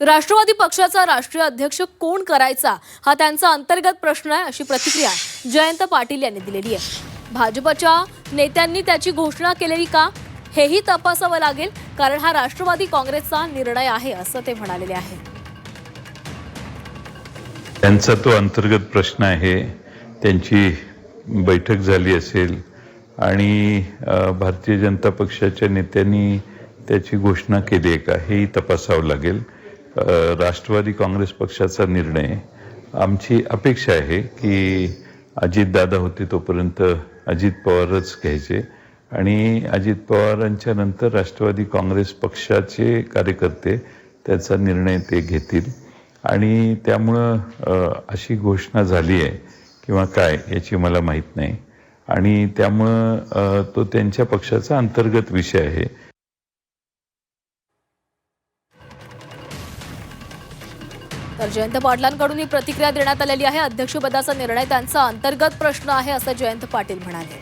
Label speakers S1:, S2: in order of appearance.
S1: राष्ट्रवादी पक्षाचा राष्ट्रीय अध्यक्ष कोण करायचा हा त्यांचा अंतर्गत प्रश्न आहे, अशी प्रतिक्रिया जयंत पाटील यांनी दिलेली आहे। भाजपच्या नेत्यांनी त्याची घोषणा केलेली का हेही तपासावं लागेल, कारण हा राष्ट्रवादी काँग्रेसचा निर्णय आहे, असं ते म्हणालेले आहे।
S2: त्यांचा तो अंतर्गत प्रश्न आहे। त्यांची बैठक झाली असेल आणि भारतीय जनता पक्षाच्या नेत्यांनी त्याची घोषणा केली आहे का हेही तपासावं लागेल। राष्ट्रवादी काँग्रेस पक्षाचा निर्णय, आमची अपेक्षा आहे की अजितदादा होते तोपर्यंत अजित पवारच घ्यायचे आणि अजित पवारांच्या नंतर राष्ट्रवादी काँग्रेस पक्षाचे कार्यकर्ते त्याचा निर्णय ते घेतील आणि त्यामुळं अशी घोषणा झाली आहे किंवा काय याची मला माहित नाही आणि त्यामुळं तो त्यांच्या पक्षाचा अंतर्गत विषय आहे।
S1: तर जयंत पाटलांकडून ही प्रतिक्रिया देण्यात आलेली आहे। अध्यक्षपदाचा निर्णय त्यांचा अंतर्गत प्रश्न आहे, असं जयंत पाटील म्हणाले।